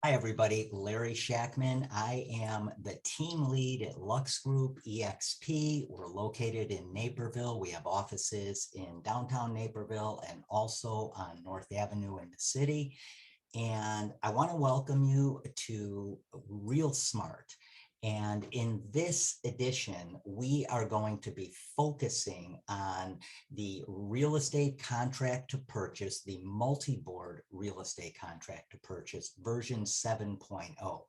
Hi, everybody. Larry Shakman. I am the team lead at Lux Group EXP. We're located in Naperville. We have offices in downtown Naperville and also on North Avenue in the city. And I want to welcome you to RealSmart. And in this edition, we are going to be focusing on the real estate contract to purchase, the multi-board real estate contract to purchase, version 7.0.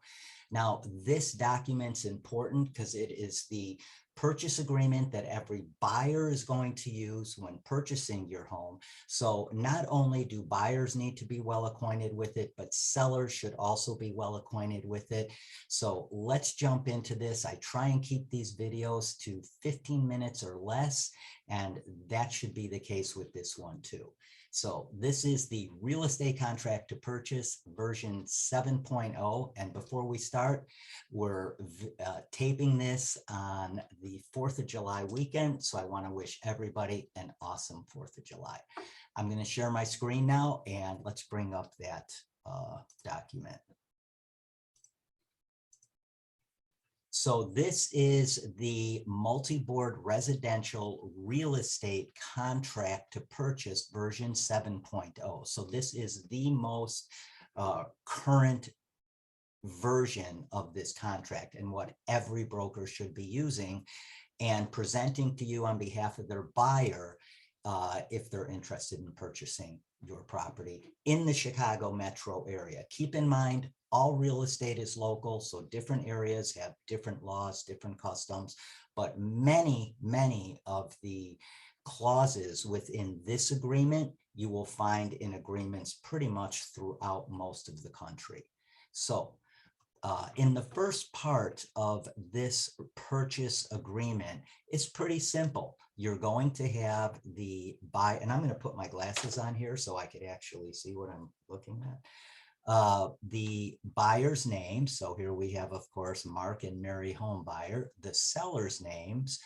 Now, this document's important because it is the purchase agreement that every buyer is going to use when purchasing your home. So not only do buyers need to be well acquainted with it, but sellers should also be well acquainted with it. So let's jump into this. I try and keep these videos to 15 minutes or less, and that should be the case with this one too. So this is the real estate contract to purchase version 7.0. And before we start, we're taping this on the 4th of July weekend. So I want to wish everybody an awesome 4th of July. I'm going to share my screen now and let's bring up that document. So this is the multi-board residential real estate contract to purchase version 7.0. So this is the most current version of this contract and what every broker should be using and presenting to you on behalf of their buyer if they're interested in purchasing your property in the Chicago metro area. Keep in mind, all real estate is local, so different areas have different laws, different customs, but many of the clauses within this agreement you will find in agreements pretty much throughout most of the country. So in the first part of this purchase agreement, it's pretty simple. You're going to have the buy, and I'm going to put my glasses on here so I could actually see what I'm looking at. The buyer's name. So here we have, of course, Mark and Mary Home Buyer. The seller's names,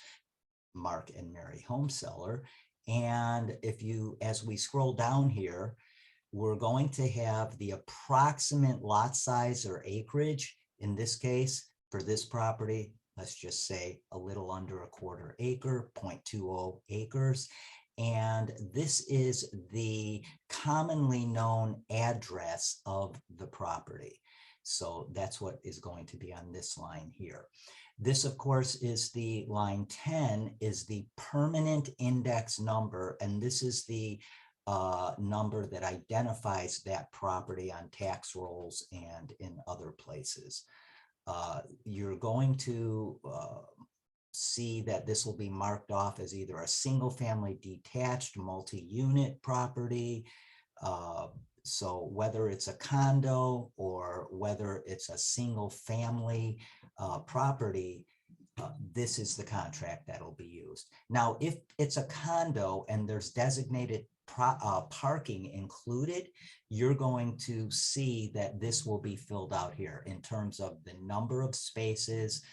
Mark and Mary Home Seller. And if you, as we scroll down here, we're going to have the approximate lot size or acreage. In this case, for this property, let's just say a little under a quarter acre, 0.20 acres. And this is the commonly known address of the property. So that's what is going to be on this line here. This, of course, is the line 10 is the permanent index number. And this is the number that identifies that property on tax rolls and in other places. You're going to see that this will be marked off as either a single family detached multi-unit property. So whether it's a condo or whether it's a single family property, this is the contract that'll be used. Now, if it's a condo and there's designated parking included, you're going to see that this will be filled out here in terms of the number of spaces,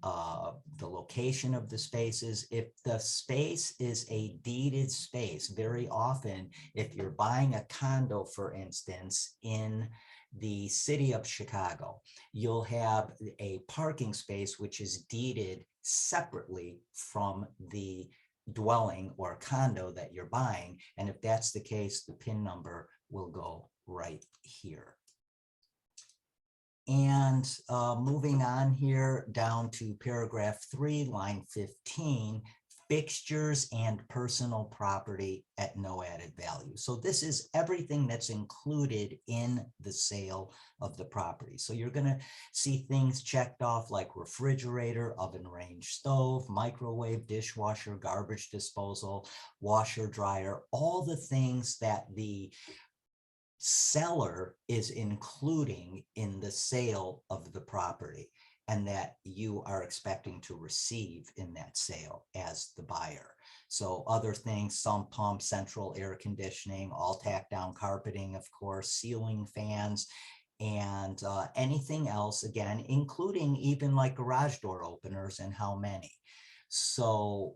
the location of the spaces. If the space is a deeded space, very often, if you're buying a condo, for instance, in the city of Chicago, you'll have a parking space which is deeded separately from the dwelling or condo that you're buying. And if that's the case, the PIN number will go right here. And moving on here down to paragraph 3, line 15, fixtures and personal property at no added value. So this is everything that's included in the sale of the property. So you're going to see things checked off like refrigerator, oven range stove, microwave, dishwasher, garbage disposal, washer, dryer, all the things that the seller is including in the sale of the property and that you are expecting to receive in that sale as the buyer. So other things, sump pump, central air conditioning, all tack down carpeting, of course, ceiling fans, and anything else, again, including even like garage door openers and how many. So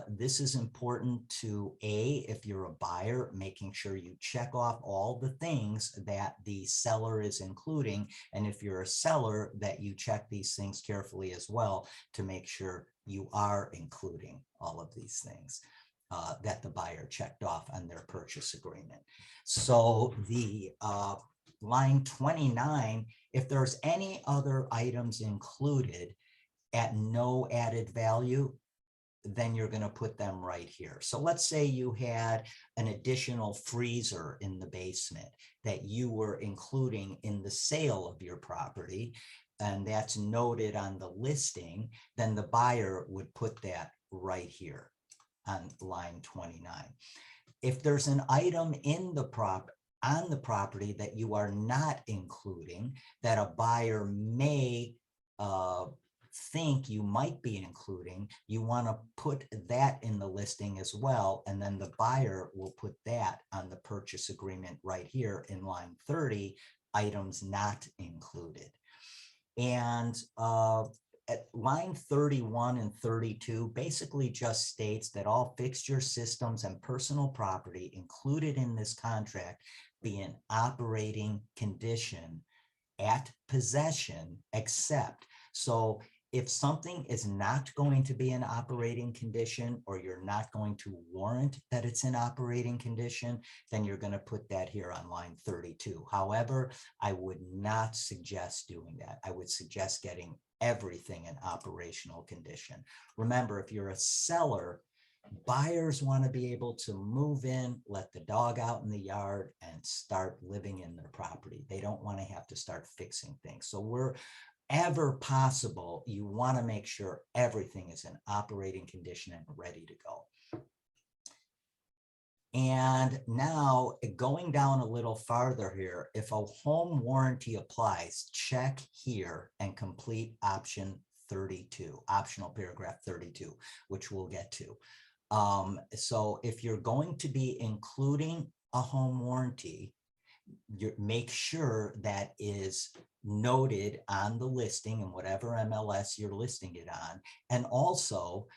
this is important to if you're a buyer, making sure you check off all the things that the seller is including. And if you're a seller, that you check these things carefully as well to make sure you are including all of these things that the buyer checked off on their purchase agreement. So the line 29, if there's any other items included at no added value, then you're going to put them right here. So let's say you had an additional freezer in the basement that you were including in the sale of your property, and that's noted on the listing, then the buyer would put that right here on line 29. If there's an item in the on the property that you are not including, that a buyer may think you might be including, you want to put that in the listing as well, and then the buyer will put that on the purchase agreement right here in line 30, items not included. And at line 31 and 32 basically just states that all fixtures, systems, and personal property included in this contract be in operating condition at possession, except. So if something is not going to be in operating condition, or you're not going to warrant that it's in operating condition, then you're going to put that here on line 32. However, I would not suggest doing that. I would suggest getting everything in operational condition. Remember, if you're a seller, buyers want to be able to move in, let the dog out in the yard, and start living in their property. They don't want to have to start fixing things. So wherever possible, you want to make sure everything is in operating condition and ready to go. And now going down a little farther here, if a home warranty applies, check here and complete option 32, optional paragraph 32, which we'll get to. So if you're going to be including a home warranty, make sure that is noted on the listing and whatever MLS you're listing it on. And also,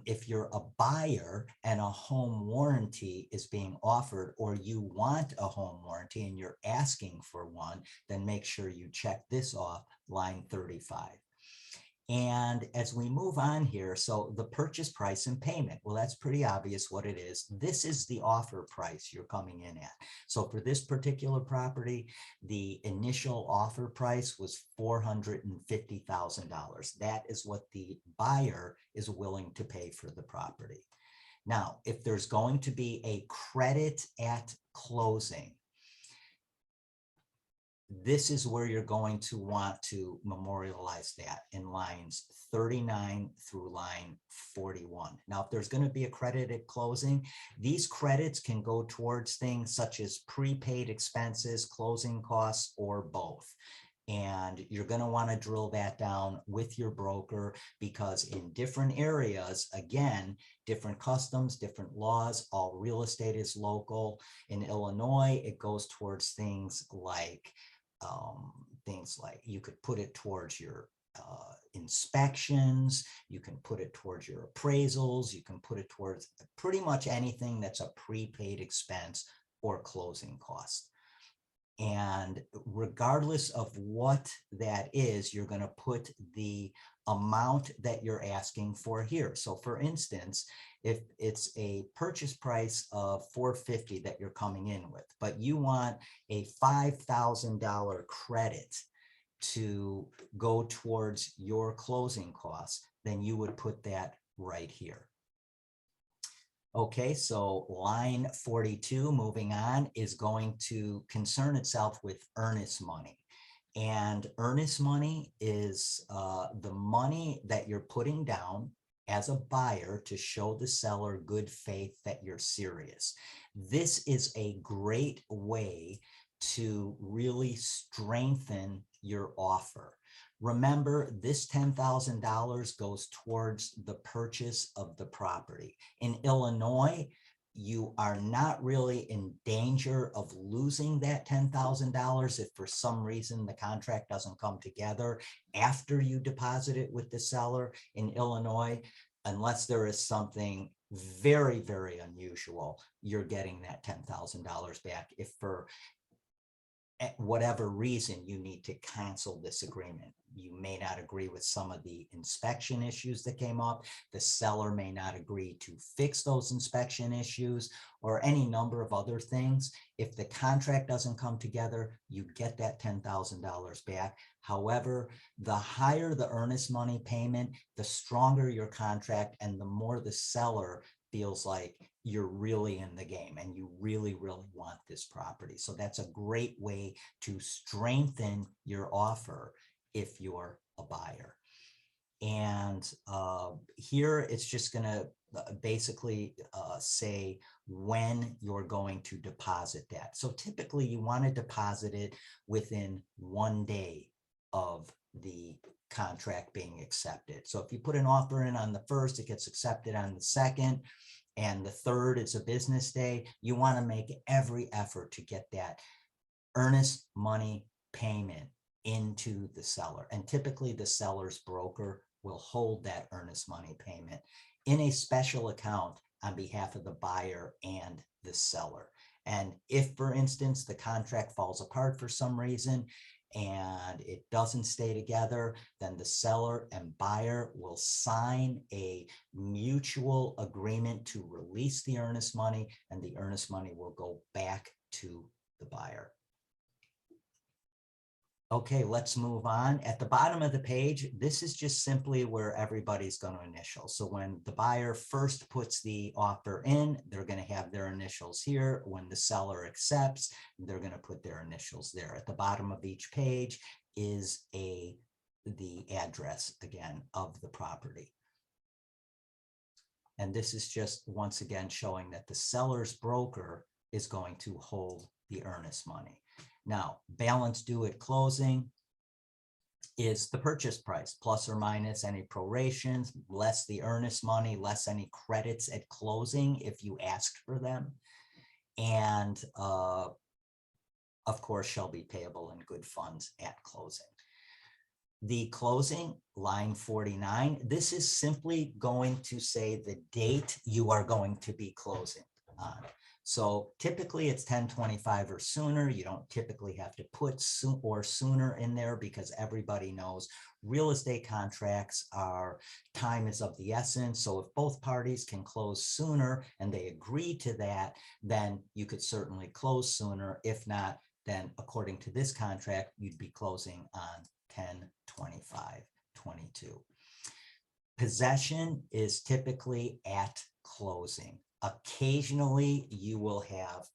if you're a buyer and a home warranty is being offered, or you want a home warranty and you're asking for one, then make sure you check this off line 35. And as we move on here, so the purchase price and payment, well, that's pretty obvious what it is. This is the offer price you're coming in at. So for this particular property, the initial offer price was $450,000. That is what the buyer is willing to pay for the property. Now, if there's going to be a credit at closing, this is where you're going to want to memorialize that in lines 39 through line 41. Now, if there's going to be a credit at closing, these credits can go towards things such as prepaid expenses, closing costs, or both. And you're going to want to drill that down with your broker, because in different areas, again, different customs, different laws, all real estate is local. In Illinois, it goes towards things like you could put it towards your inspections, you can put it towards your appraisals, you can put it towards pretty much anything that's a prepaid expense or closing cost. And regardless of what that is, you're going to put the amount that you're asking for here. So for instance, if it's a purchase price of $450 that you're coming in with, but you want a $5,000 credit to go towards your closing costs, then you would put that right here. Okay, so line 42, moving on, is going to concern itself with earnest money. And earnest money is the money that you're putting down as a buyer to show the seller good faith that you're serious. This is a great way to really strengthen your offer. Remember, this $10,000 goes towards the purchase of the property. In Illinois, you are not really in danger of losing that $10,000 if for some reason the contract doesn't come together after you deposit it with the seller. In Illinois, unless there is something very, very unusual, you're getting that $10,000 back. If for whatever reason you need to cancel this agreement, you may not agree with some of the inspection issues that came up, the seller may not agree to fix those inspection issues, or any number of other things. If the contract doesn't come together, you get that $10,000 back. However, the higher the earnest money payment, the stronger your contract and the more the seller feels like you're really in the game and you really, really want this property. So that's a great way to strengthen your offer if you're a buyer. And here it's just going to basically say when you're going to deposit that. So typically you want to deposit it within 1 day of the contract being accepted. So if you put an offer in on the 1st, it gets accepted on the 2nd, and the 3rd is a business day. You want to make every effort to get that earnest money payment into the seller. And typically the seller's broker will hold that earnest money payment in a special account on behalf of the buyer and the seller. And if, for instance, the contract falls apart for some reason and it doesn't stay together, then the seller and buyer will sign a mutual agreement to release the earnest money, and the earnest money will go back to the buyer. Okay, let's move on. At the bottom of the page, this is just simply where everybody's going to initial. So when the buyer first puts the offer in, they're going to have their initials here. When the seller accepts, they're going to put their initials there. At the bottom of each page is the address, again, of the property. And this is just, once again, showing that the seller's broker is going to hold the earnest money. Now, balance due at closing is the purchase price, plus or minus any prorations, less the earnest money, less any credits at closing if you asked for them. And of course, shall be payable in good funds at closing. The closing, line 49, this is simply going to say the date you are going to be closing on. So typically it's 10/25 or sooner. You don't typically have to put sooner in there because everybody knows real estate contracts are time is of the essence. So if both parties can close sooner and they agree to that, then you could certainly close sooner. If not, then according to this contract, you'd be closing on 10/25/22. Possession is typically at closing. Occasionally, you will have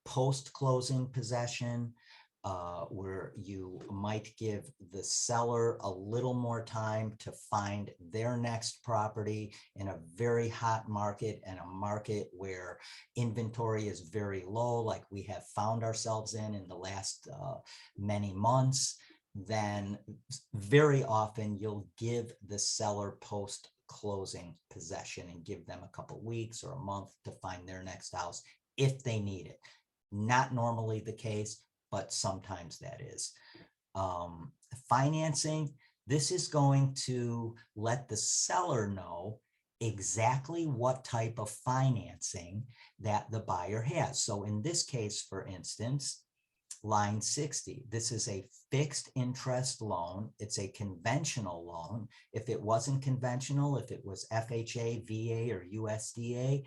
post-closing possession where you might give the seller a little more time to find their next property in a very hot market and a market where inventory is very low, like we have found ourselves in the last many months. Then very often you'll give the seller post-closing possession and give them a couple weeks or a month to find their next house if they need it. Not normally the case, but sometimes that is. Financing, this is going to let the seller know exactly what type of financing that the buyer has. So in this case, for instance, line 60, this is a fixed interest loan. It's a conventional loan. If it wasn't conventional, if it was FHA, VA, or USDA,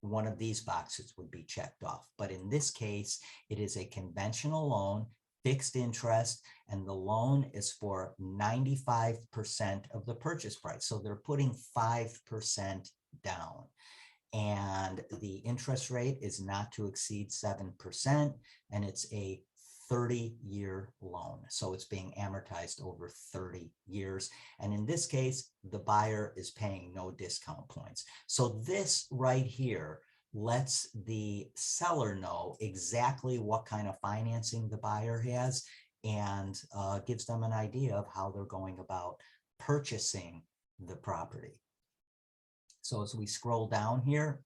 one of these boxes would be checked off. But in this case, it is a conventional loan, fixed interest, and the loan is for 95% of the purchase price. So they're putting 5% down. And the interest rate is not to exceed 7%, and it's a 30-year loan. So it's being amortized over 30 years. And in this case, the buyer is paying no discount points. So this right here lets the seller know exactly what kind of financing the buyer has and gives them an idea of how they're going about purchasing the property. So as we scroll down here,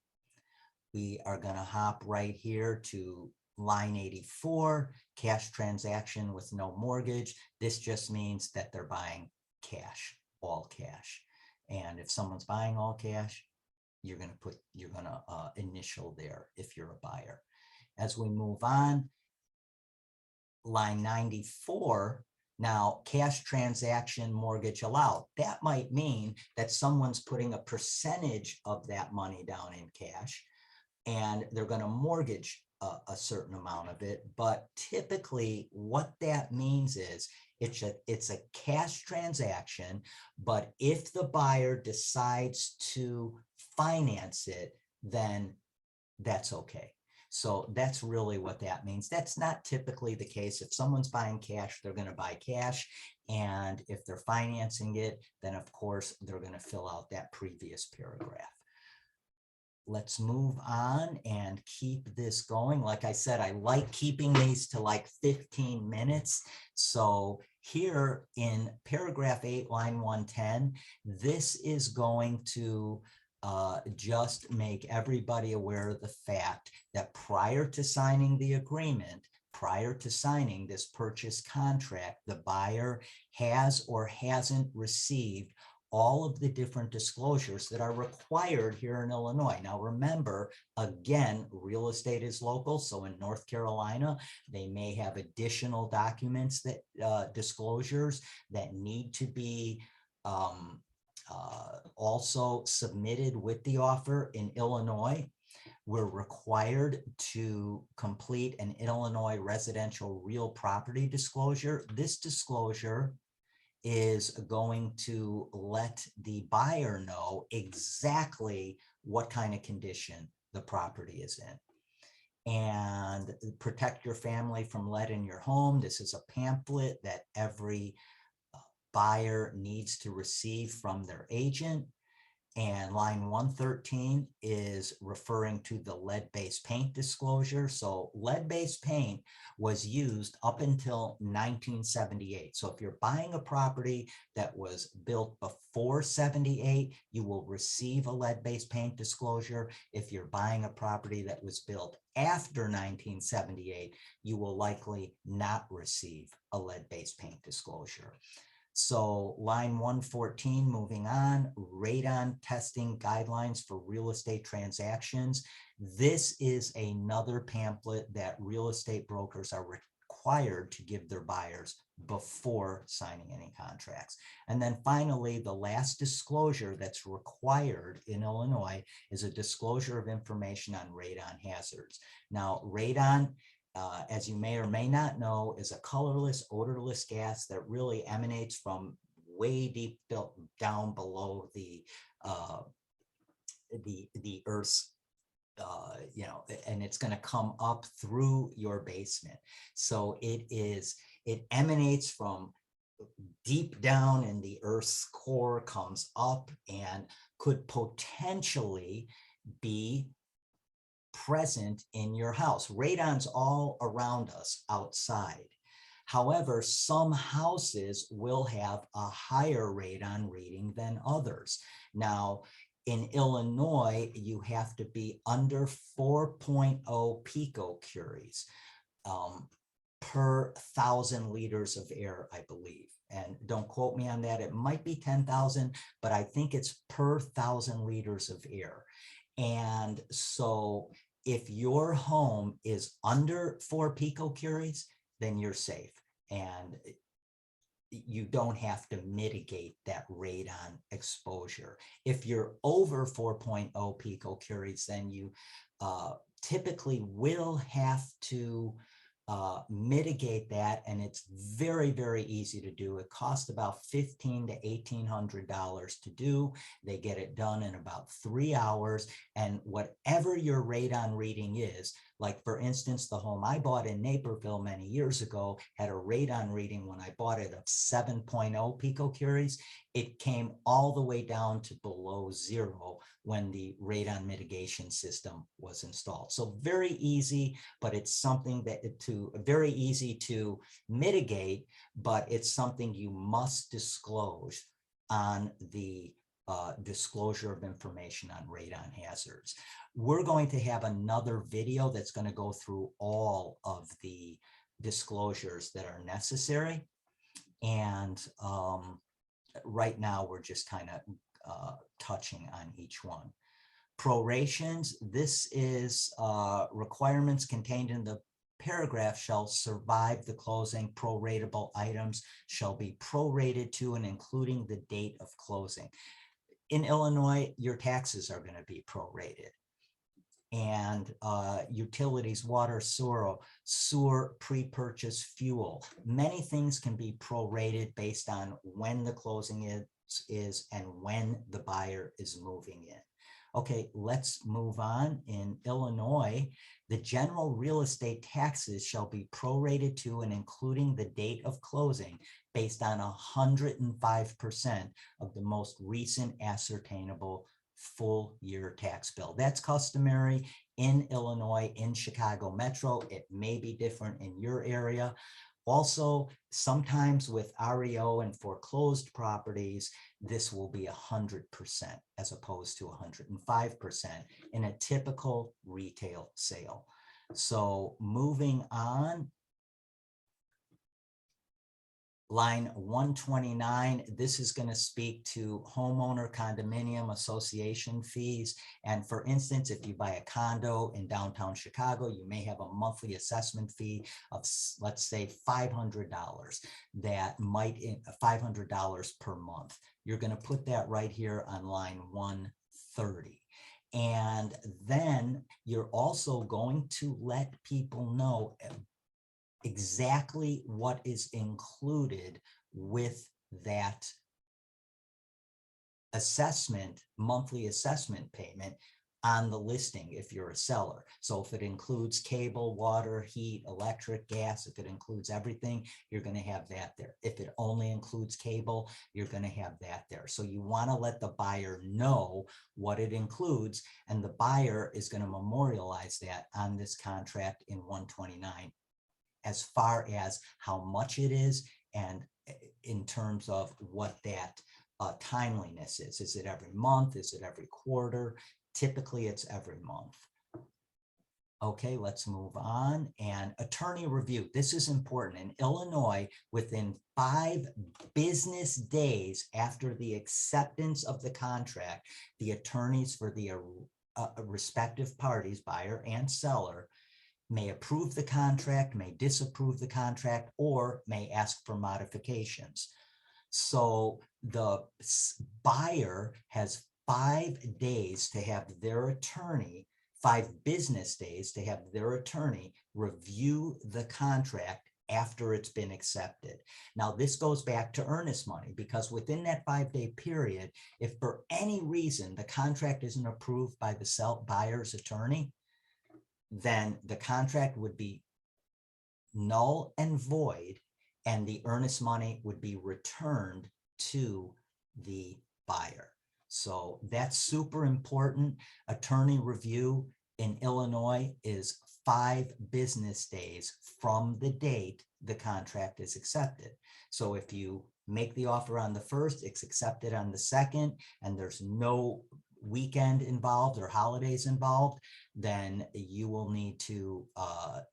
we are going to hop right here to line 84, cash transaction with no mortgage. This just means that they're buying cash, all cash. And if someone's buying all cash, you're going to initial there if you're a buyer. As we move on, line 94, now cash transaction mortgage allowed. That might mean that someone's putting a percentage of that money down in cash, and they're going to mortgage a certain amount of it. But typically what that means is it's a cash transaction, but if the buyer decides to finance it, then that's okay. So that's really what that means. That's not typically the case. If someone's buying cash, they're going to buy cash. And if they're financing it, then of course they're going to fill out that previous paragraph. Let's move on and keep this going. Like I said, I like keeping these to like 15 minutes. So here in paragraph 8, line 110, this is going to just make everybody aware of the fact that prior to signing the agreement, prior to signing this purchase contract, the buyer has or hasn't received all of the different disclosures that are required here in Illinois. Now, remember, again, real estate is local. So in North Carolina, they may have additional documents that disclosures that need to be also submitted with the offer. In Illinois, we're required to complete an Illinois residential real property disclosure. This disclosure is going to let the buyer know exactly what kind of condition the property is in. And protect your family from lead in your home. This is a pamphlet that every buyer needs to receive from their agent. And line 113 is referring to the lead-based paint disclosure. So lead-based paint was used up until 1978. So if you're buying a property that was built before 78, you will receive a lead-based paint disclosure. If you're buying a property that was built after 1978, you will likely not receive a lead-based paint disclosure. So line 114, moving on, radon testing guidelines for real estate transactions. This is another pamphlet that real estate brokers are required to give their buyers before signing any contracts. And then finally, the last disclosure that's required in Illinois is a disclosure of information on radon hazards. Now, radon, as you may or may not know, is a colorless, odorless gas that really emanates from way deep down below the Earth's, and it's going to come up through your basement. So it emanates from deep down in the Earth's core, comes up, and could potentially be present in your house. Radon's all around us outside. However, some houses will have a higher radon reading than others. Now, in Illinois, you have to be under 4.0 picocuries per 1,000 liters of air, I believe. And don't quote me on that. It might be 10,000, but I think it's per 1,000 liters of air. And so if your home is under 4 picocuries, then you're safe. And you don't have to mitigate that radon exposure. If you're over 4.0 picocuries, then you typically will have to mitigate that, and it's very, very easy to do. It costs about $1,500 to $1,800 to do. They get it done in about 3 hours, and whatever your radon reading is, like for instance, the home I bought in Naperville many years ago had a radon reading when I bought it of 7.0 picocuries. It came all the way down to below 0 when the radon mitigation system was installed. So very easy, but it's something that very easy to mitigate, but it's something you must disclose on the disclosure of information on radon hazards. We're going to have another video that's going to go through all of the disclosures that are necessary. And right now we're just kind of touching on each one. Prorations, this is requirements contained in the paragraph shall survive the closing. Proratable items shall be prorated to and including the date of closing. In Illinois, your taxes are going to be prorated. And utilities, water, sewer, pre-purchase fuel. Many things can be prorated based on when the closing is and when the buyer is moving in. Okay, let's move on. In Illinois, the general real estate taxes shall be prorated to and including the date of closing based on 105% of the most recent ascertainable full year tax bill. That's customary in Illinois, in Chicago Metro. It may be different in your area. Also, sometimes with REO and foreclosed properties, this will be 100% as opposed to 105% in a typical retail sale. So moving on, line 129, this is going to speak to homeowner condominium association fees. And for instance, if you buy a condo in downtown Chicago, you may have a monthly assessment fee of, let's say, $500. That might $500 per month. You're going to put that right here on line 130. And then you're also going to let people know exactly what is included with that assessment, monthly assessment payment on the listing if you're a seller. So if it includes cable, water, heat, electric, gas, if it includes everything, you're going to have that there. If it only includes cable, you're going to have that there. So you want to let the buyer know what it includes, and the buyer is going to memorialize that on this contract in 129 as far as how much it is and in terms of what that timeliness is. Is it every month? Is it every quarter? Typically, it's every month. Okay, let's move on. And attorney review. This is important. In Illinois, within 5 business days after the acceptance of the contract, the attorneys for the respective parties, buyer and seller, may approve the contract, may disapprove the contract, or may ask for modifications. So the buyer has 5 days to have their attorney, 5 business days to have their attorney review the contract after it's been accepted. Now, this goes back to earnest money, because within that 5-day period, if for any reason the contract isn't approved by the buyer's attorney, then the contract would be null and void, and the earnest money would be returned to the buyer. So that's super important. Attorney review in Illinois is 5 business days from the date the contract is accepted. So if you make the offer on the 1st, it's accepted on the 2nd, and there's no weekend involved or holidays involved, then you will need to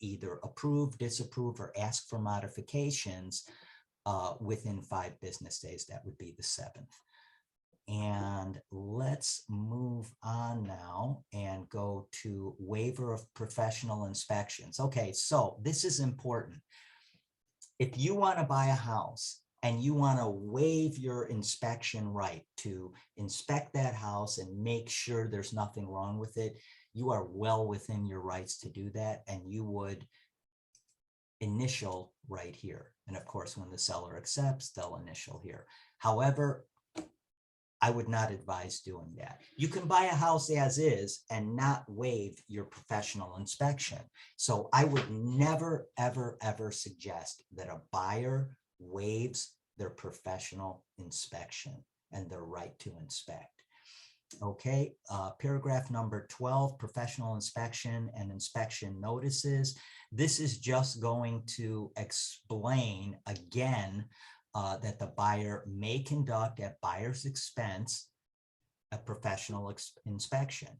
either approve, disapprove, or ask for modifications within 5 business days. That would be the 7th. And let's move on now and go to waiver of professional inspections. Okay, so this is important. If you want to buy a house and you want to waive your inspection right to inspect that house and make sure there's nothing wrong with it, you are well within your rights to do that, and you would initial right here. And of course, when the seller accepts, they'll initial here. However, I would not advise doing that. You can buy a house as is and not waive your professional inspection. So I would never, ever, ever suggest that a buyer waives their professional inspection and their right to inspect. Okay, paragraph number 12, professional inspection and inspection notices. This is just going to explain again that the buyer may conduct at buyer's expense a professional inspection.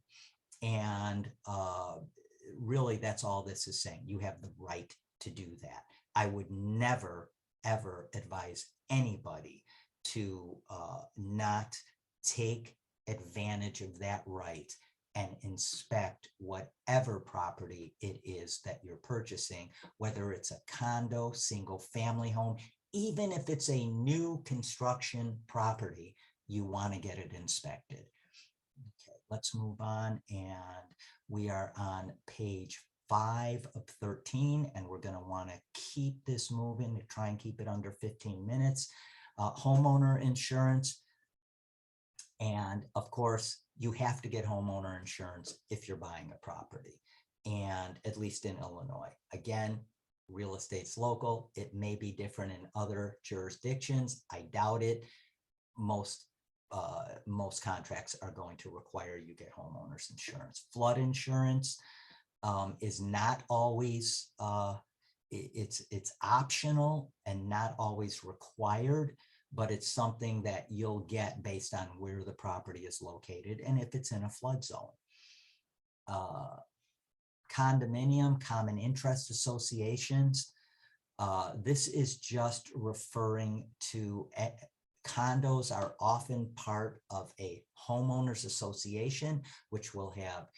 And really, that's all this is saying. You have the right to do that. I would never, ever advise anybody to not take advantage of that right and inspect whatever property it is that you're purchasing, whether it's a condo, single family home, even if it's a new construction property, you want to get it inspected. Okay, let's move on, and we are on page 5 of 13, and we're going to want to keep this moving to try and keep it under 15 minutes. Homeowner insurance. And of course, you have to get homeowner insurance if you're buying a property, and at least in Illinois. Again, real estate's local. It may be different in other jurisdictions. I doubt it. Most contracts are going to require you get homeowners insurance. Flood insurance is not always, it's optional and not always required, but it's something that you'll get based on where the property is located and if it's in a flood zone. Condominium, common interest associations. This is just referring to condos are often part of a homeowners association, which will have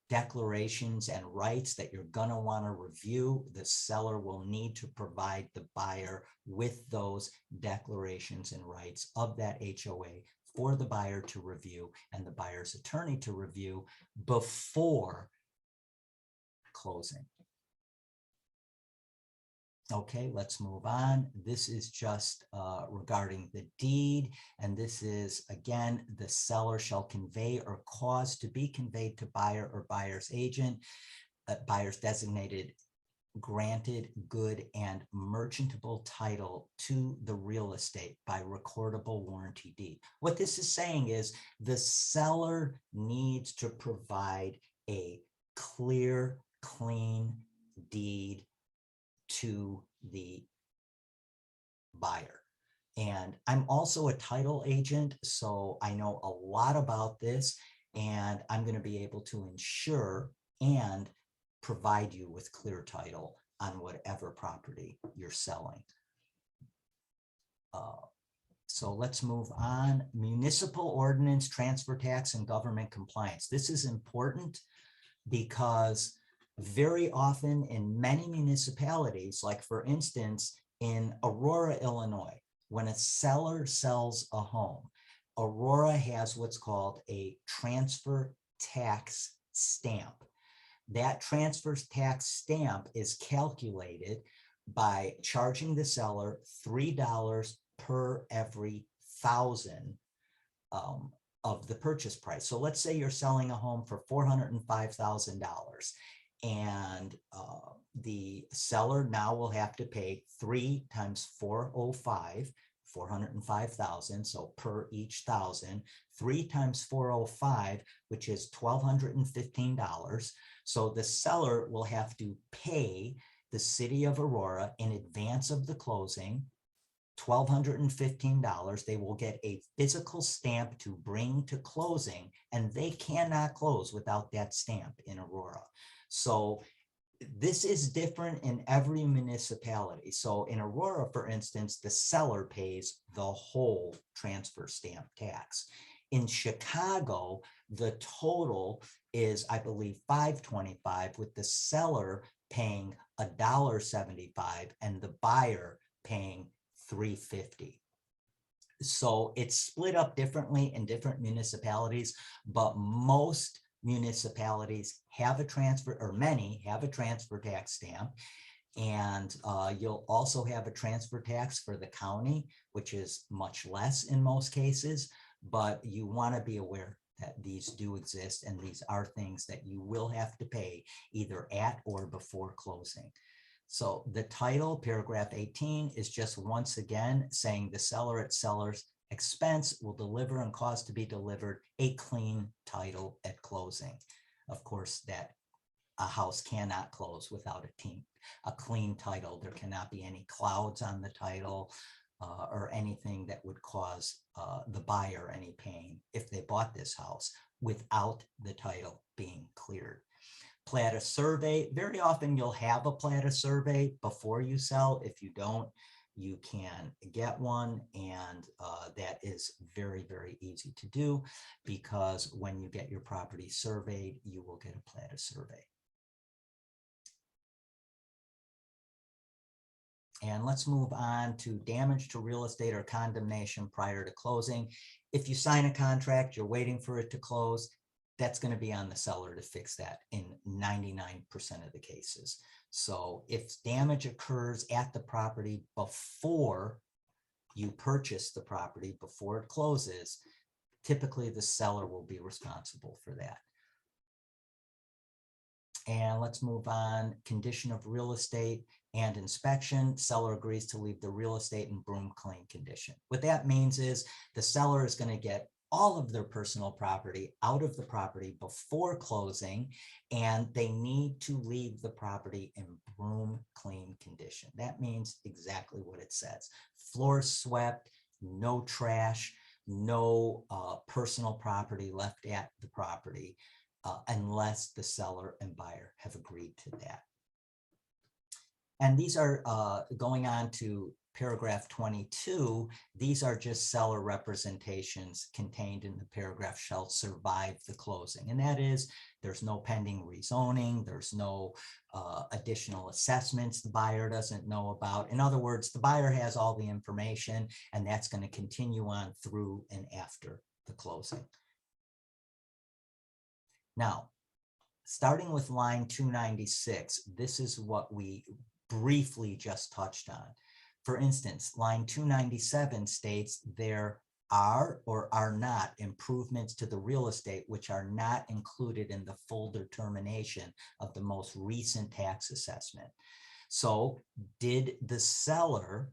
declarations and rights that you're going to want to review. The seller will need to provide the buyer with those declarations and rights of that HOA for the buyer to review and the buyer's attorney to review before closing. Okay, let's move on. This is just regarding the deed, and this is, again, the seller shall convey or cause to be conveyed to buyer or buyer's agent, buyer's designated, granted, good, and merchantable title to the real estate by recordable warranty deed. What this is saying is the seller needs to provide a clear, clean deed to the buyer. And I'm also a title agent, so I know a lot about this, and I'm going to be able to ensure and provide you with clear title on whatever property you're selling. So let's move on. Municipal ordinance, transfer tax, and government compliance. This is important because very often in many municipalities, like for instance, in Aurora, Illinois, when a seller sells a home, Aurora has what's called a transfer tax stamp. That transfer tax stamp is calculated by charging the seller $3 per every 1,000 of the purchase price. So let's say you're selling a home for $405,000. And the seller now will have to pay 3 times 405, 405,000. So per each 1,000, 3 times 405, which is $1,215. So the seller will have to pay the city of Aurora in advance of the closing $1,215. They will get a physical stamp to bring to closing, and they cannot close without that stamp in Aurora. So this is different in every municipality. So in Aurora, for instance, the seller pays the whole transfer stamp tax. In Chicago, the total is, I believe, $525, with the seller paying $1.75 and the buyer paying $3.50. So it's split up differently in different municipalities, but most municipalities have a transfer, or many have a transfer tax stamp. And you'll also have a transfer tax for the county, which is much less in most cases, but you want to be aware that these do exist, and these are things that you will have to pay either at or before closing. So the title, paragraph 18, is just once again saying the seller at seller's expense will deliver and cause to be delivered a clean title at closing. Of course, that a house cannot close without a clean title. There cannot be any clouds on the title or anything that would cause the buyer any pain if they bought this house without the title being cleared. Plata survey, very often you'll have a plata survey before you sell. If you don't, you can get one, and that is very, very easy to do, because when you get your property surveyed, you will get a plat of survey. And let's move on to damage to real estate or condemnation prior to closing. If you sign a contract, you're waiting for it to close, that's going to be on the seller to fix that in 99% of the cases. So if damage occurs at the property before you purchase the property, before it closes, typically the seller will be responsible for that. And let's move on. Condition of real estate and inspection. Seller agrees to leave the real estate in broom clean condition. What that means is the seller is going to get all of their personal property out of the property before closing, and they need to leave the property in broom clean condition. That means exactly what it says. Floors swept, no trash, no personal property left at the property, unless the seller and buyer have agreed to that. And these are going on to paragraph 22. These are just seller representations contained in the paragraph shall survive the closing. And that is, there's no pending rezoning, there's no additional assessments the buyer doesn't know about. In other words, the buyer has all the information, and that's going to continue on through and after the closing. Now, starting with line 296, this is what we briefly just touched on. For instance, line 297 states there are or are not improvements to the real estate which are not included in the full determination of the most recent tax assessment. So did the seller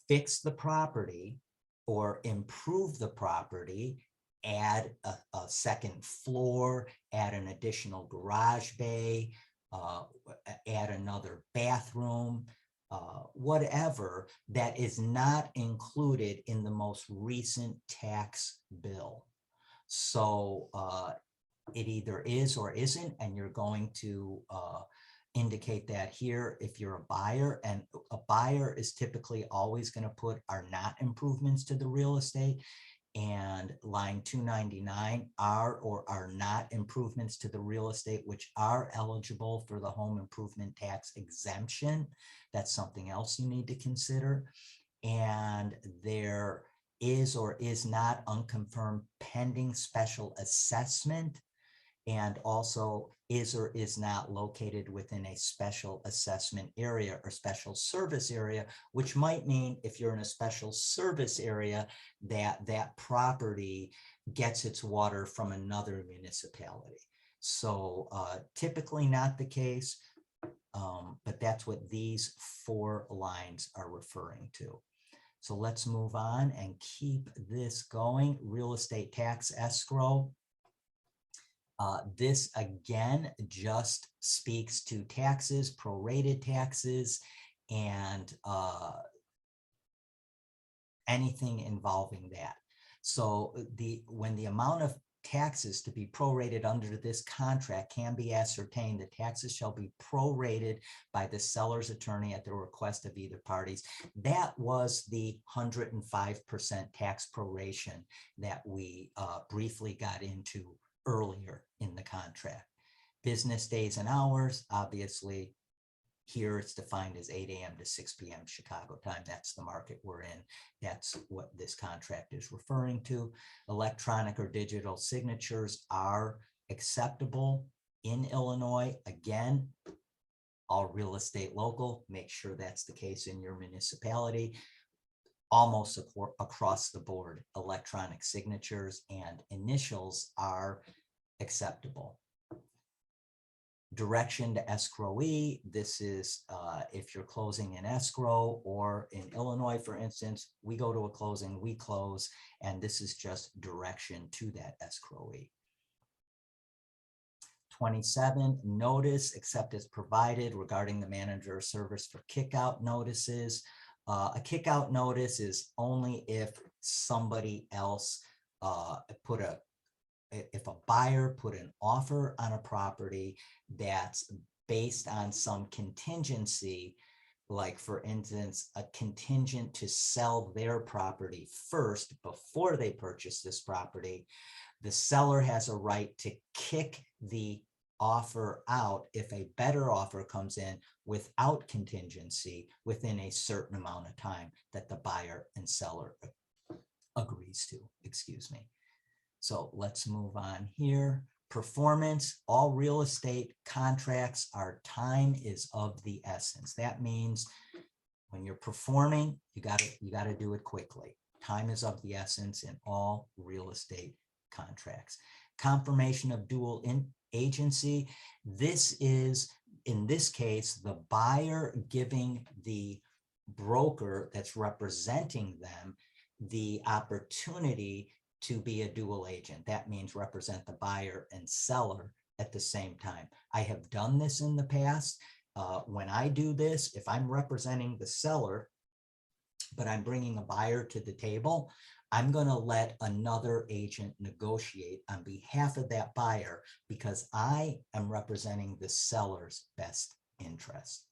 fix the property or improve the property, add a second floor, add an additional garage bay, add another bathroom, whatever that is not included in the most recent tax bill? So it either is or isn't, and you're going to indicate that here if you're a buyer. And a buyer is typically always going to put are not improvements to the real estate. And line 299, are or are not improvements to the real estate which are eligible for the home improvement tax exemption. That's something else you need to consider. And there is or is not unconfirmed pending special assessment, and also is or is not located within a special assessment area or special service area, which might mean if you're in a special service area that that property gets its water from another municipality. So typically not the case, but that's what these 4 lines are referring to. So let's move on and keep this going. Real estate tax escrow. This again just speaks to taxes, prorated taxes, and anything involving that. So when the amount of taxes to be prorated under this contract can be ascertained, the taxes shall be prorated by the seller's attorney at the request of either parties. That was the 105% tax proration that we briefly got into earlier in the contract. Business days and hours, obviously here it's defined as 8 a.m. to 6 p.m. Chicago time. That's the market we're in. That's what this contract is referring to. Electronic or digital signatures are acceptable in Illinois. Again, all real estate local, make sure that's the case in your municipality. Almost across the board, electronic signatures and initials are acceptable. Direction to escrowee. This is if you're closing in escrow, or in Illinois, for instance, we go to a closing, we close, and this is just direction to that escrowee. 27, notice except as provided regarding the manager service for kickout notices. A kickout notice is only if somebody else if a buyer put an offer on a property that's based on some contingency like for instance, a contingent to sell their property first before they purchase this property, the seller has a right to kick the offer out if a better offer comes in without contingency within a certain amount of time that the buyer and seller agrees to, excuse me. So let's move on here. Performance, all real estate contracts are time is of the essence. That means when you're performing, you gotta do it quickly. Time is of the essence in all real estate contracts. Confirmation of dual agency. This is, in this case, the buyer giving the broker that's representing them the opportunity to be a dual agent. That means represent the buyer and seller at the same time. I have done this in the past. When I do this, if I'm representing the seller, but I'm bringing a buyer to the table, I'm going to let another agent negotiate on behalf of that buyer because I am representing the seller's best interest.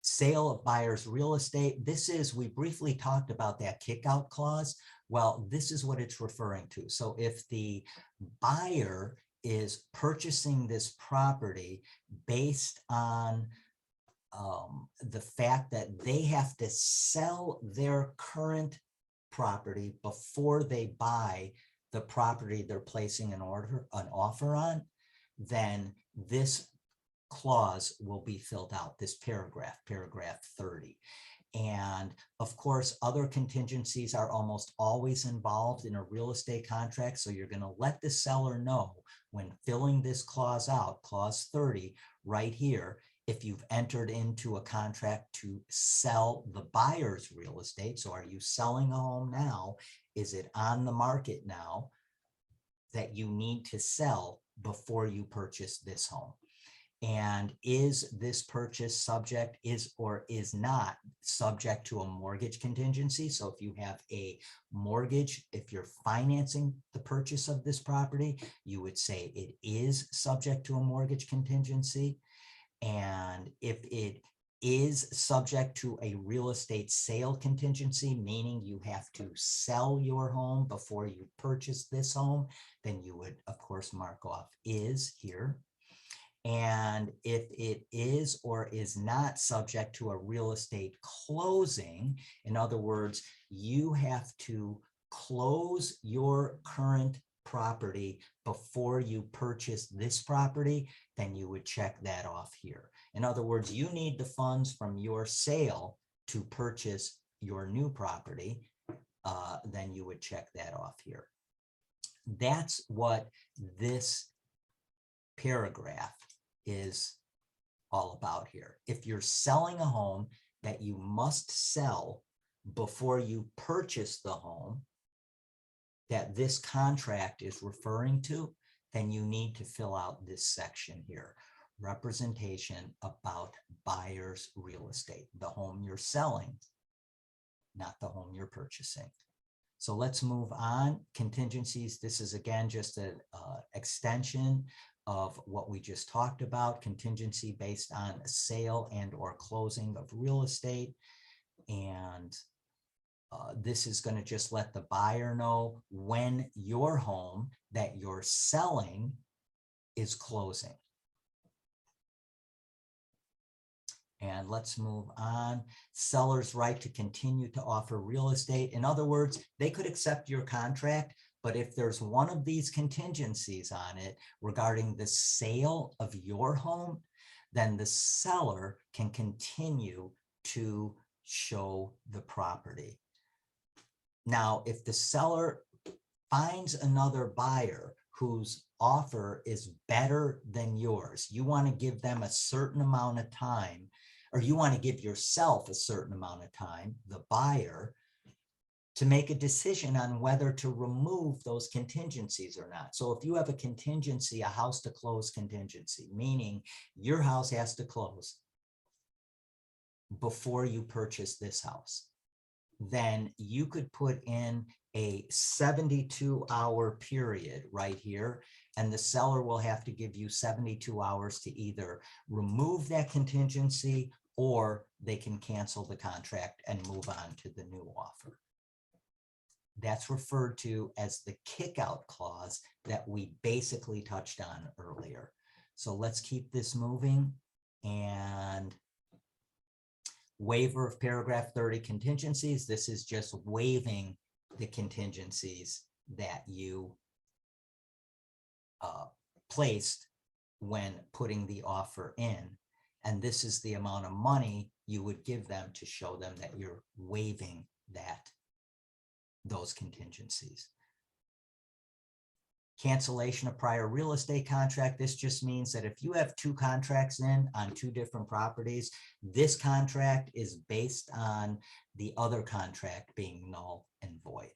Sale of buyer's real estate. This is, we briefly talked about that kickout clause. Well, this is what it's referring to. So if the buyer is purchasing this property based on the fact that they have to sell their current property before they buy the property they're placing an offer on, then this clause will be filled out, this paragraph 30. And of course, other contingencies are almost always involved in a real estate contract. So you're going to let the seller know when filling this clause out, clause 30, right here, if you've entered into a contract to sell the buyer's real estate. So are you selling a home now? Is it on the market now that you need to sell before you purchase this home? And is this purchase subject or is not subject to a mortgage contingency? So if you have a mortgage, if you're financing the purchase of this property, you would say it is subject to a mortgage contingency. And if it is subject to a real estate sale contingency, meaning you have to sell your home before you purchase this home, then you would, of course, mark off is here. And if it is or is not subject to a real estate closing, in other words, you have to close your current property before you purchase this property, then you would check that off here. In other words, you need the funds from your sale to purchase your new property, then you would check that off here. That's what this paragraph is all about here. If you're selling a home that you must sell before you purchase the home that this contract is referring to, then you need to fill out this section here. Representation about buyer's real estate, the home you're selling, not the home you're purchasing. So let's move on. Contingencies. This is again just an extension of what we just talked about. Contingency based on a sale and or closing of real estate. And this is going to just let the buyer know when your home that you're selling is closing. And let's move on. Seller's right to continue to offer real estate. In other words, they could accept your contract, but if there's one of these contingencies on it regarding the sale of your home, then the seller can continue to show the property. Now, if the seller finds another buyer whose offer is better than yours, you want to give them a certain amount of time, or you want to give yourself a certain amount of time, the buyer, to make a decision on whether to remove those contingencies or not. So if you have a contingency, a house to close contingency, meaning your house has to close before you purchase this house, then you could put in a 72-hour period right here, and the seller will have to give you 72 hours to either remove that contingency or they can cancel the contract and move on to the new offer. That's referred to as the kickout clause that we basically touched on earlier. So let's keep this moving. And waiver of paragraph 30 contingencies. This is just waiving the contingencies that you placed when putting the offer in. And this is the amount of money you would give them to show them that you're waiving those contingencies. Cancellation of prior real estate contract. This just means that if you have two contracts in on two different properties, this contract is based on the other contract being null and void.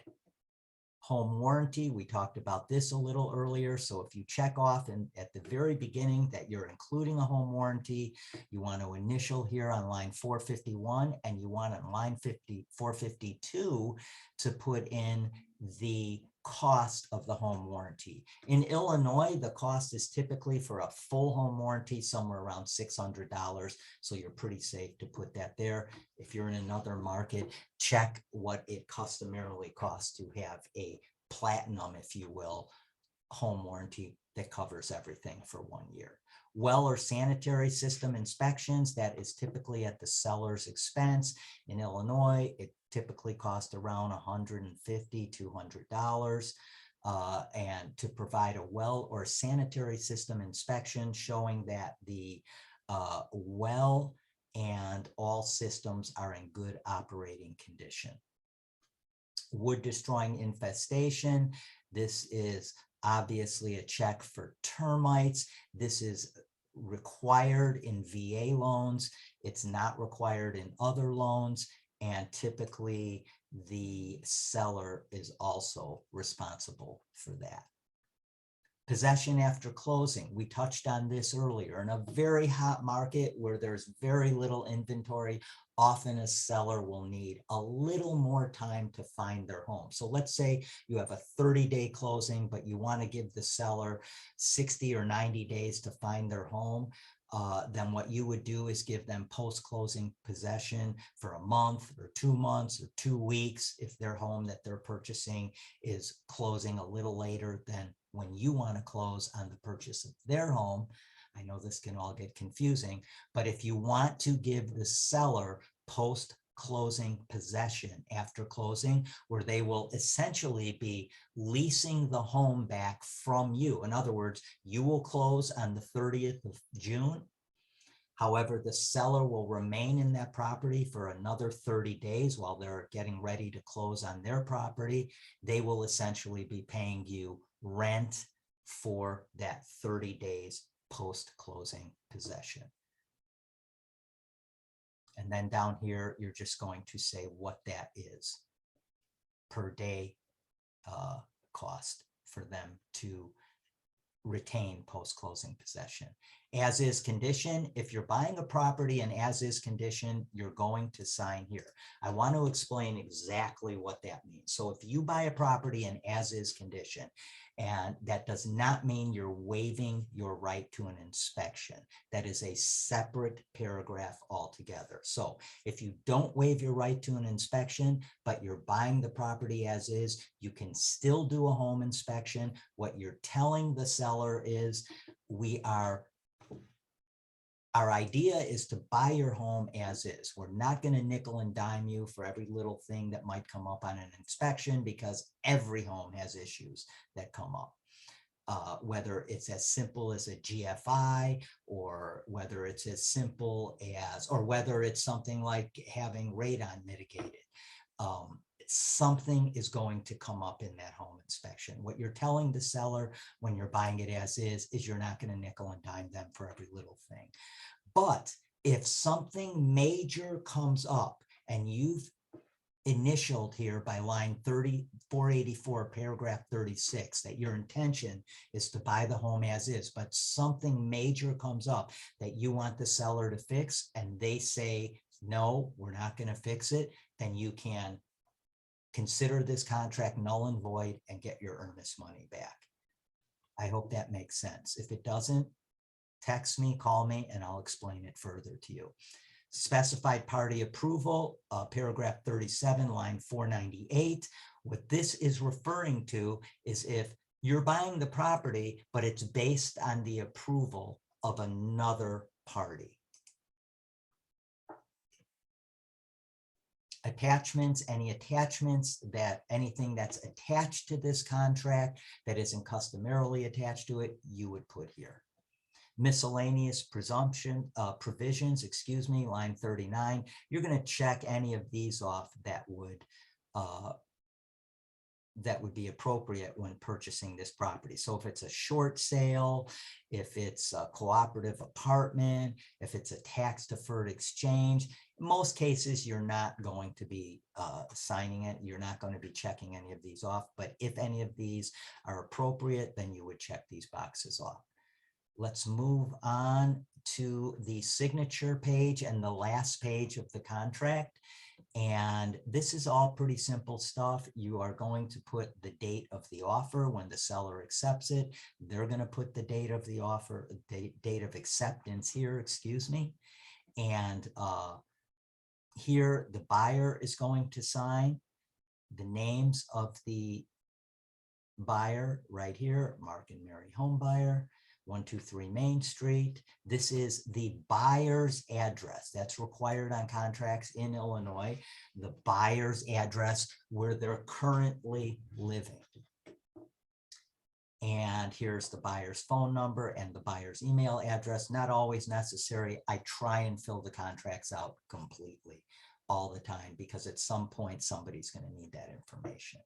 Home warranty, we talked about this a little earlier. So if you check off at the very beginning that you're including a home warranty, you want to initial here on line 451, and you want on line 452 to put in the cost of the home warranty. In Illinois, the cost is typically for a full home warranty somewhere around $600. So you're pretty safe to put that there. If you're in another market, check what it customarily costs to have a platinum, if you will, home warranty that covers everything for 1 year. Well or sanitary system inspections, that is typically at the seller's expense. In Illinois, it typically costs around $150, $200. And to provide a well or sanitary system inspection showing that the well and all systems are in good operating condition. Wood destroying infestation, this is obviously a check for termites. This is required in VA loans. It's not required in other loans. And typically the seller is also responsible for that. Possession after closing. We touched on this earlier. In a very hot market where there's very little inventory, often a seller will need a little more time to find their home. So let's say you have a 30-day closing, but you want to give the seller 60 or 90 days to find their home. Then what you would do is give them post-closing possession for a month or 2 months or 2 weeks if their home that they're purchasing is closing a little later than when you want to close on the purchase of their home. I know this can all get confusing, but if you want to give the seller post-closing possession after closing, where they will essentially be leasing the home back from you. In other words, you will close on the 30th of June. However, the seller will remain in that property for another 30 days while they're getting ready to close on their property. They will essentially be paying you rent for that 30 days post-closing possession. And then down here, you're just going to say what that is per day cost for them to retain post-closing possession. As is condition, if you're buying a property and as is condition, you're going to sign here. I want to explain exactly what that means. So if you buy a property in as is condition, and that does not mean you're waiving your right to an inspection. That is a separate paragraph altogether. So if you don't waive your right to an inspection, but you're buying the property as is, you can still do a home inspection. What you're telling the seller is our idea is to buy your home as is. We're not going to nickel and dime you for every little thing that might come up on an inspection, because every home has issues that come up. Whether it's as simple as a GFI, or whether it's as simple as, or whether it's something like having radon mitigated. Something is going to come up in that home inspection. What you're telling the seller when you're buying it as is you're not going to nickel and dime them for every little thing. But if something major comes up and you've initialed here by line 484, paragraph 36, that your intention is to buy the home as is, but something major comes up that you want the seller to fix, and they say, no, we're not going to fix it, then you can consider this contract null and void and get your earnest money back. I hope that makes sense. If it doesn't, text me, call me, and I'll explain it further to you. Specified party approval, paragraph 37, line 498. What this is referring to is if you're buying the property, but it's based on the approval of another party. Attachments, any attachments that anything that's attached to this contract that isn't customarily attached to it, you would put here. Miscellaneous provisions, line 39. You're going to check any of these off that would be appropriate when purchasing this property. So if it's a short sale, if it's a cooperative apartment, if it's a tax deferred exchange, in most cases, you're not going to be signing it. You're not going to be checking any of these off. But if any of these are appropriate, then you would check these boxes off. Let's move on to the signature page and the last page of the contract. And this is all pretty simple stuff. You are going to put the date of the offer when the seller accepts it. They're going to put the date of the offer, date of acceptance here, excuse me. And here the buyer is going to sign the names of the buyer right here, Mark and Mary Home Buyer. 123 Main Street. This is the buyer's address. That's required on contracts in Illinois. The buyer's address where they're currently living. And here's the buyer's phone number and the buyer's email address. Not always necessary. I try and fill the contracts out completely all the time because at some point somebody's going to need that information.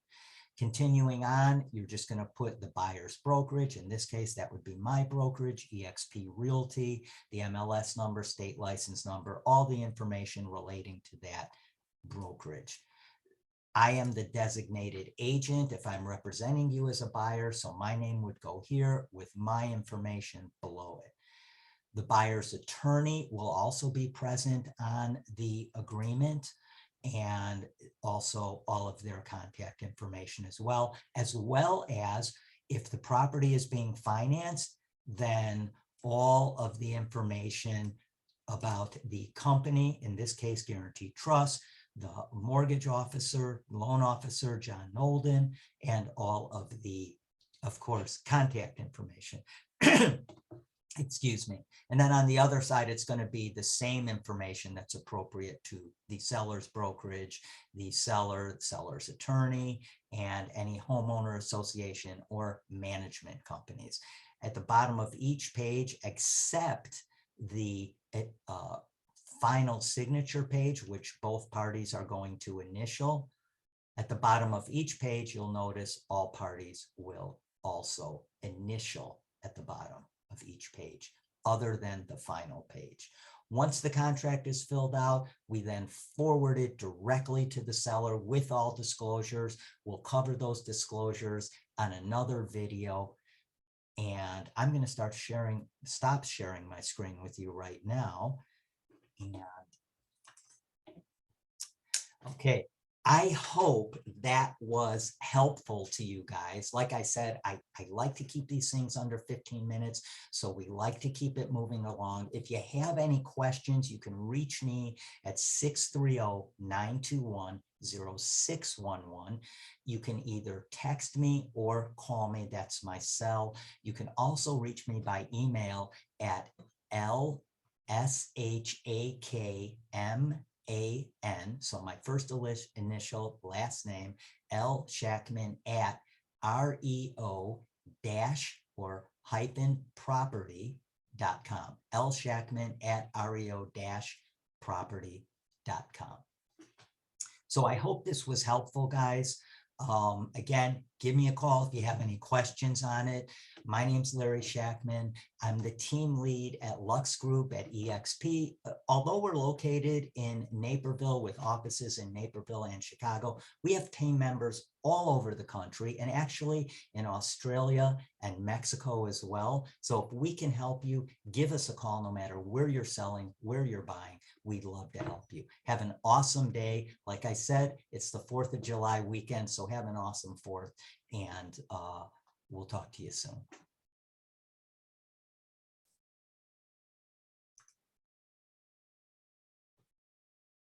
Continuing on, you're just going to put the buyer's brokerage. In this case, that would be my brokerage, eXp Realty, the MLS number, state license number, all the information relating to that brokerage. I am the designated agent if I'm representing you as a buyer, so my name would go here with my information below it. The buyer's attorney will also be present on the agreement, and also all of their contact information as well as if the property is being financed, then all of the information about the company, in this case, Guaranteed Trust, the mortgage officer, loan officer, John Nolden, and all of the, of course, contact information. Excuse me. And then on the other side, it's going to be the same information that's appropriate to the seller's brokerage, the seller's attorney, and any homeowner association or management companies. At the bottom of each page, except the final signature page, which both parties are going to initial, at the bottom of each page, you'll notice all parties will also initial at the bottom of each page, other than the final page. Once the contract is filled out, we then forward it directly to the seller with all disclosures. We'll cover those disclosures on another video. And I'm going to stop sharing my screen with you right now. And okay. I hope that was helpful to you guys. Like I said, I like to keep these things under 15 minutes, so we like to keep it moving along. If you have any questions, you can reach me at 630-921-0611. You can either text me or call me. That's my cell. You can also reach me by email at LSHAKM so my first initial, last name, L Shakman at reo-property.com. L Shakman at reo-property.com. So I hope this was helpful, guys. Again, give me a call if you have any questions on it. My name's Larry Shakman. I'm the team lead at Lux Group at eXp. Although we're located in Naperville with offices in Naperville and Chicago, we have team members all over the country and actually in Australia and Mexico as well. So if we can help you, give us a call no matter where you're selling, where you're buying. We'd love to help you. Have an awesome day. Like I said, it's the 4th of July weekend, so have an awesome 4th, and we'll talk to you soon.